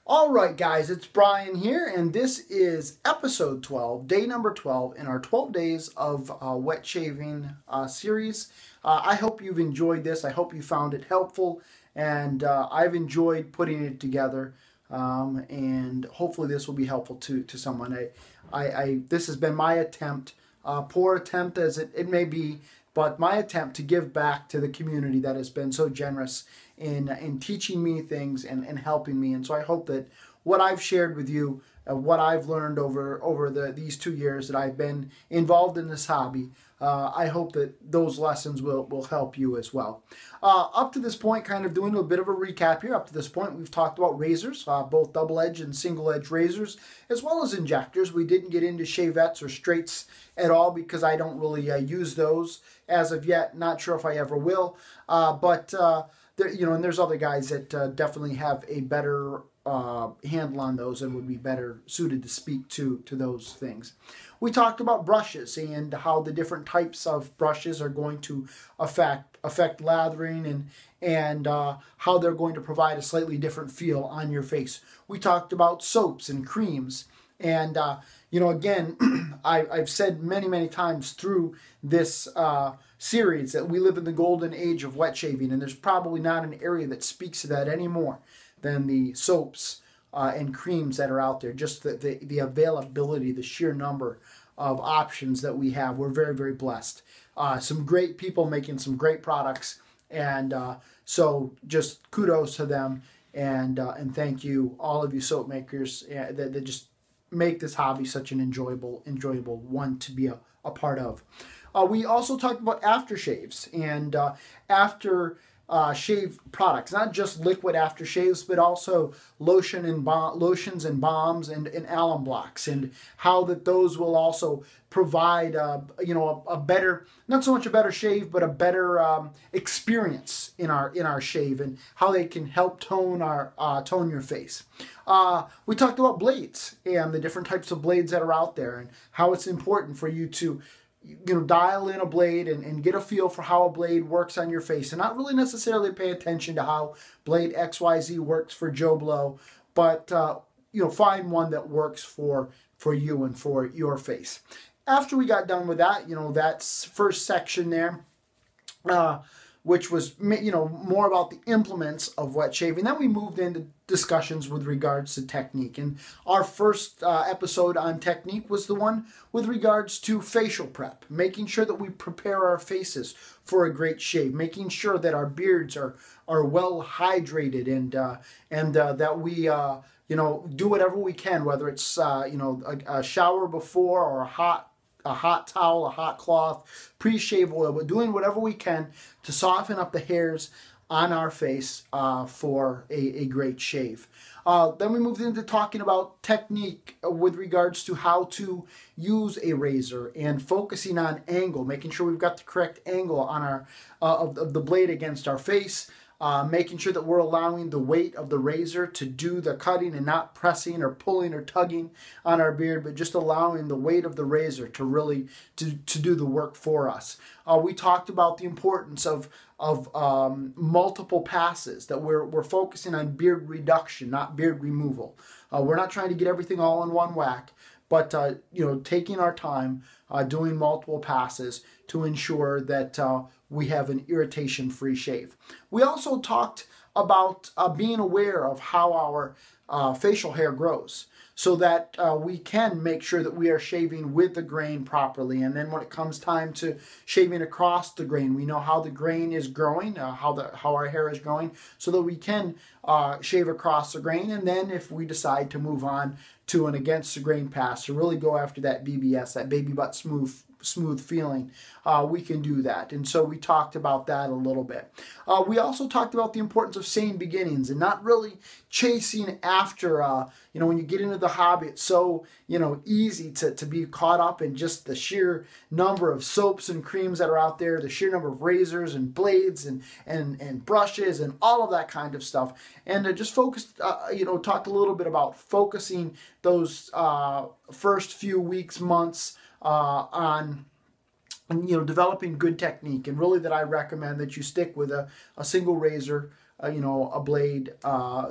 All right, guys, it's Brian here, and this is episode 12, day number 12 in our 12 days of wet shaving series. I hope you've enjoyed this. I hope you found it helpful, and I've enjoyed putting it together, and hopefully this will be helpful to someone. This has been my attempt, poor attempt as it may be, but my attempt to give back to the community that has been so generous in teaching me things and helping me. And so I hope that what I've shared with you, what I've learned over these 2 years that I've been involved in this hobby, I hope that those lessons will help you as well. Up to this point, kind of doing a bit of a recap here. Up to this point, we've talked about razors, both double-edge and single-edge razors, as well as injectors. We didn't get into shavettes or straights at all because I don't really use those as of yet. Not sure if I ever will, but and there's other guys that definitely have a better handle on those and would be better suited to speak to those things. We talked about brushes and how the different types of brushes are going to affect lathering and how they're going to provide a slightly different feel on your face. We talked about soaps and creams. And, again, I've said many times through this series that we live in the golden age of wet shaving, and there's probably not an area that speaks to that anymore than the soaps and creams that are out there. Just the availability, the sheer number of options that we have. We're very blessed. Some great people making some great products, and so just kudos to them, and thank you, all of you soap makers that just make this hobby such an enjoyable one to be a part of. We also talked about aftershaves and shave products, not just liquid aftershaves, but also lotions and balms and alum blocks, and how that those will also provide a better, not so much a better shave, but a better experience in our shave, and how they can help tone your face. We talked about blades and the different types of blades that are out there, and how it's important for you to dial in a blade and get a feel for how a blade works on your face, and not really necessarily pay attention to how blade XYZ works for Joe Blow, but find one that works for you and for your face. After we got done with that, that first section there, which was more about the implements of wet shaving. Then we moved into discussions with regards to technique. And our first episode on technique was the one with regards to facial prep, making sure that we prepare our faces for a great shave, making sure that our beards are well hydrated, and that we do whatever we can, whether it's a shower before or a hot towel, a hot cloth, pre-shave oil, but doing whatever we can to soften up the hairs on our face for a great shave. Then we moved into talking about technique with regards to how to use a razor and focusing on angle, making sure we've got the correct angle on our of the blade against our face. Making sure that we're allowing the weight of the razor to do the cutting and not pressing or pulling or tugging on our beard, but just allowing the weight of the razor to really to do the work for us. We talked about the importance of multiple passes, that we're focusing on beard reduction, not beard removal. We're not trying to get everything all in one whack, but taking our time, doing multiple passes to ensure that we have an irritation-free shave. We also talked about being aware of how our facial hair grows, so that we can make sure that we are shaving with the grain properly. And then when it comes time to shaving across the grain, we know how the grain is growing, how our hair is growing, so that we can shave across the grain. And then if we decide to move on to an against the grain pass, to really go after that BBS, that baby butt smooth feeling, we can do that. And so we talked about that a little bit. We also talked about the importance of sane beginnings and not really chasing after, when you get into the hobby, it's so, easy to be caught up in just the sheer number of soaps and creams that are out there, the sheer number of razors and blades and brushes and all of that kind of stuff. And just focused, talked a little bit about focusing those first few weeks, months, on developing good technique, and really that I recommend that you stick with a single razor, a blade,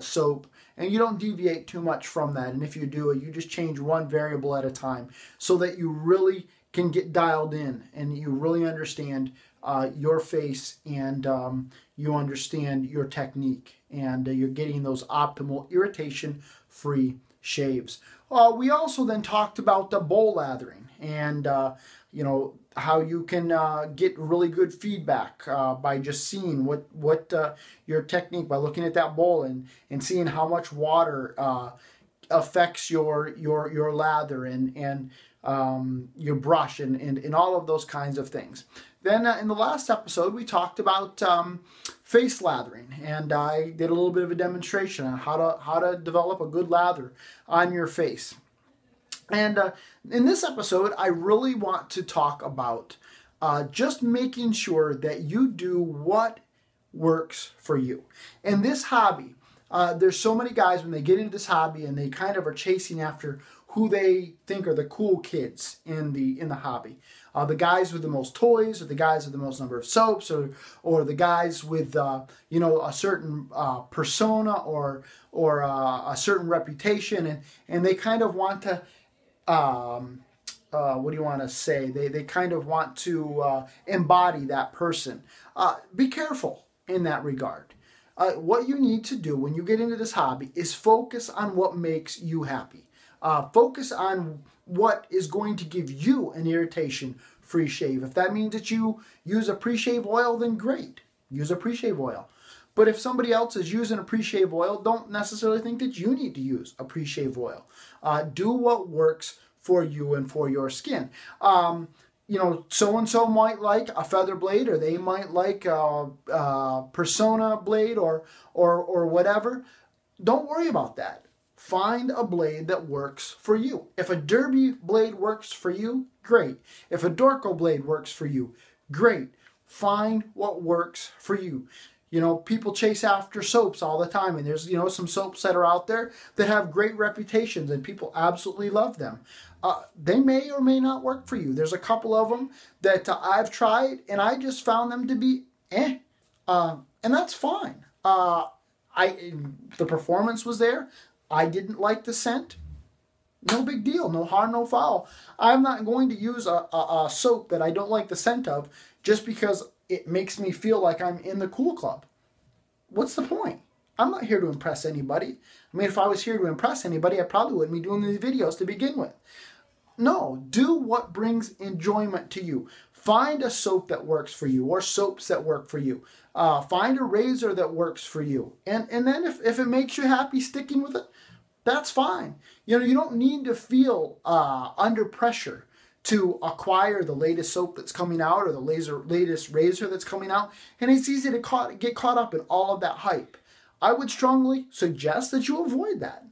soap, and you don't deviate too much from that. And if you do, you just change one variable at a time so that you really can get dialed in and you really understand your face, and you understand your technique, and you're getting those optimal irritation-free shaves. We also then talked about the bowl lathering, and how you can get really good feedback by just seeing what your technique, by looking at that bowl and seeing how much water affects your lather and your brush and all of those kinds of things. Then in the last episode, we talked about face lathering, and I did a little bit of a demonstration on how to develop a good lather on your face. And in this episode, I really want to talk about just making sure that you do what works for you. In this hobby, there's so many guys when they get into this hobby and they kind of are chasing after who they think are the cool kids in the hobby. The guys with the most toys, or the guys with the most number of soaps, or the guys with a certain persona or a certain reputation, and they kind of want to what do you want to say? They kind of want to embody that person. Be careful in that regard. What you need to do when you get into this hobby is focus on what makes you happy. Focus on what is going to give you an irritation-free shave. If that means that you use a pre-shave oil, then great. Use a pre-shave oil. But if somebody else is using a pre-shave oil, don't necessarily think that you need to use a pre-shave oil. Do what works for you and for your skin. So-and-so might like a feather blade, or they might like a Persona blade or whatever. Don't worry about that. Find a blade that works for you. If a Derby blade works for you, great. If a Dorco blade works for you, great. Find what works for you. People chase after soaps all the time, and there's, some soaps that are out there that have great reputations and people absolutely love them. They may or may not work for you. There's a couple of them that I've tried, and I just found them to be and that's fine. The performance was there. I didn't like the scent. No big deal. No harm, no foul. I'm not going to use a soap that I don't like the scent of just because it makes me feel like I'm in the cool club. What's the point? I'm not here to impress anybody. I mean, if I was here to impress anybody, I probably wouldn't be doing these videos to begin with. No, do what brings enjoyment to you. Find a soap that works for you, or soaps that work for you. Find a razor that works for you. And then if it makes you happy sticking with it, that's fine. You don't need to feel under pressure to acquire the latest soap that's coming out, or the latest razor that's coming out. And it's easy to get caught up in all of that hype. I would strongly suggest that you avoid that.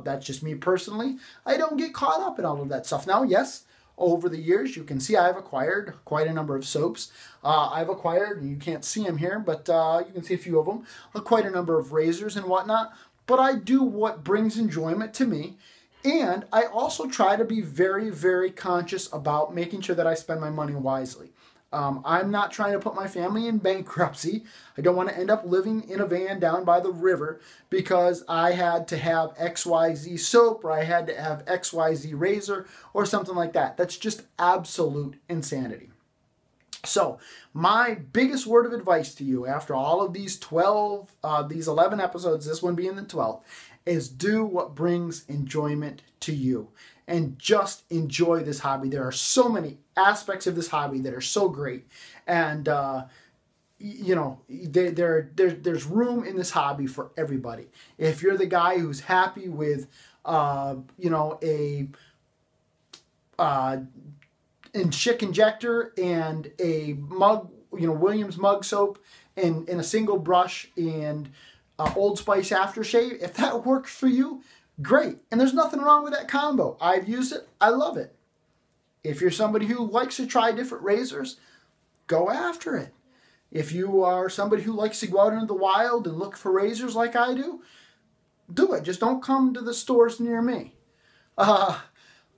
That's just me personally. I don't get caught up in all of that stuff. Now, yes, over the years, you can see I've acquired quite a number of soaps. I've acquired, and you can't see them here, but you can see a few of them, quite a number of razors and whatnot. But I do what brings enjoyment to me. And I also try to be very, very conscious about making sure that I spend my money wisely. I'm not trying to put my family in bankruptcy. I don't want to end up living in a van down by the river because I had to have XYZ soap, or I had to have XYZ razor, or something like that. That's just absolute insanity. So my biggest word of advice to you after all of these 11 episodes, this one being the 12th, is do what brings enjoyment to you. And just enjoy this hobby. There are so many aspects of this hobby that are so great. And, there's room in this hobby for everybody. If you're the guy who's happy with, Schick injector and a mug, Williams mug soap and a single brush and Old Spice aftershave, if that works for you, great. And there's nothing wrong with that combo. I've used it. I love it. If you're somebody who likes to try different razors, go after it. If you are somebody who likes to go out into the wild and look for razors like I do it. Just don't come to the stores near me.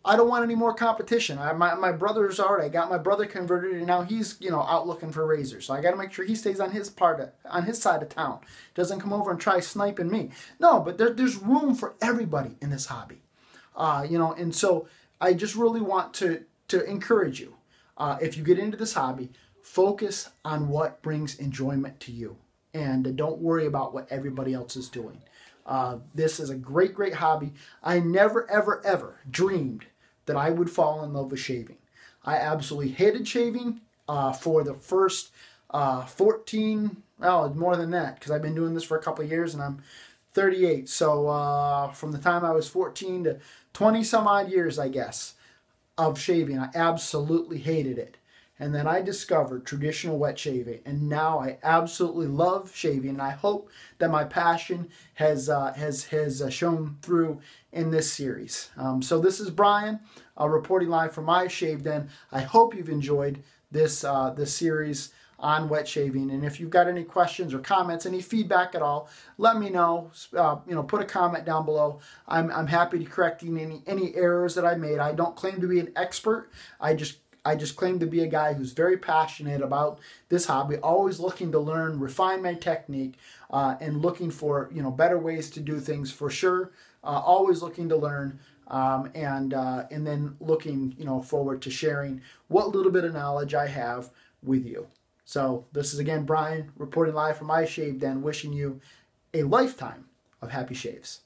I don't want any more competition. My brother's already. I got my brother converted, and now he's out looking for razors. So I got to make sure he stays on his on his side of town. Doesn't come over and try sniping me. No, but there's room for everybody in this hobby. And so I just really want to encourage you. If you get into this hobby, focus on what brings enjoyment to you, and don't worry about what everybody else is doing. This is a great, great hobby. I never, ever, ever dreamed that I would fall in love with shaving. I absolutely hated shaving for the first 14, well, more than that, because I've been doing this for a couple of years and I'm 38. So from the time I was 14 to 20 some odd years, I guess, of shaving, I absolutely hated it. And then I discovered traditional wet shaving, and now I absolutely love shaving. And I hope that my passion has shown through in this series. So this is Brian reporting live from my shave den. I hope you've enjoyed this series on wet shaving. And if you've got any questions or comments, any feedback at all, let me know. Put a comment down below. I'm happy to correct any errors that I made. I don't claim to be an expert. I just claim to be a guy who's very passionate about this hobby, always looking to learn, refine my technique, and looking for better ways to do things for sure. Always looking to learn, and then looking forward to sharing what little bit of knowledge I have with you. So this is again Brian reporting live from my shave den, wishing you a lifetime of happy shaves.